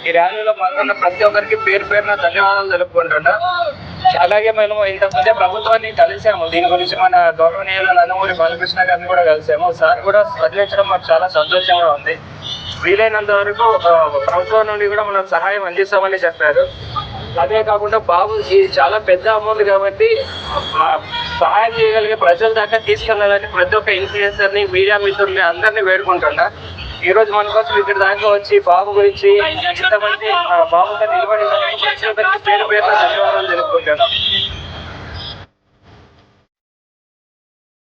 ఈ ర్యాలీలో పాల్గొన్న ప్రతి ఒక్కరికి పేరు పేరున ధన్యవాదాలు తెలుపుకుంటున్నా. అలాగే మేము ఇంతకుముందే ప్రభుత్వాన్ని కలిసాము. దీని గురించి మన గౌరవనీయులు నందమూరి బాలకృష్ణ గారిని కూడా కలిసాము. సార్ కూడా స్పందించడం మాకు చాలా సంతోషంగా ఉంది. వీలైనంత వరకు ప్రభుత్వం నుండి కూడా మనం సహాయం అందిస్తామని చెప్పారు. అదే కాకుండా బాబు ఇది చాలా పెద్ద అమౌంట్ కాబట్టి సహాయం చేయగలిగే ప్రజల దాకా తీసుకెళ్లాలని ప్రతి ఒక్క ఇన్ఫ్లుయెన్సర్ ని, మీడియా మిత్రుల్ని అందరినీ వేడుకుంటున్నా. ఈ రోజు మన కోసం ఇక్కడ దాకా వచ్చి బాబు గురించి ఇంతమంది బాబుతో నిలబడి ప్రతి ఒక్కరికి పేరు పేరున ధన్యవాదాలు తెలుపుకుంటున్నా.